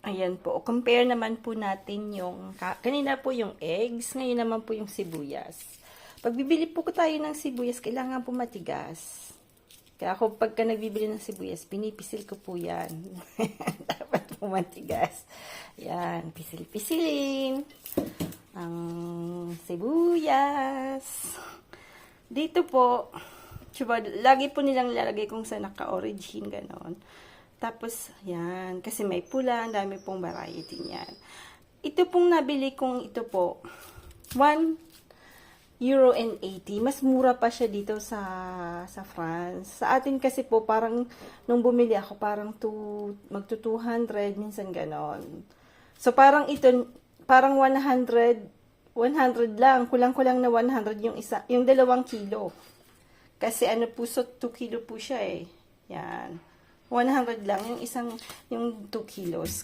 Ayan po. Compare naman po natin yung, kanina po yung eggs, ngayon naman po yung sibuyas. Pag bibili po tayo ng sibuyas, kailangan po matigas. Kaya ako pagka nagbibili ng sibuyas, pinipisil ko po yan. Dapat po matigas. Yan, pisil-pisilin ang sibuyas. Dito po, diba, lagi po nilang lalagay kung sa naka-origin, ganon. Tapos, yan. Kasi may pula. Ang dami pong variety niyan. Ito pong nabili kong ito po. €1.80. Mas mura pa siya dito sa France. Sa atin kasi po, parang, nung bumili ako, parang magto 200, minsan ganon. So, parang ito, parang 100 lang. Kulang-kulang na 100 yung isa, yung 2 kilo. Kasi ano po, so 2 kilo po siya eh. Yan. 100 lang yung 2 kilos.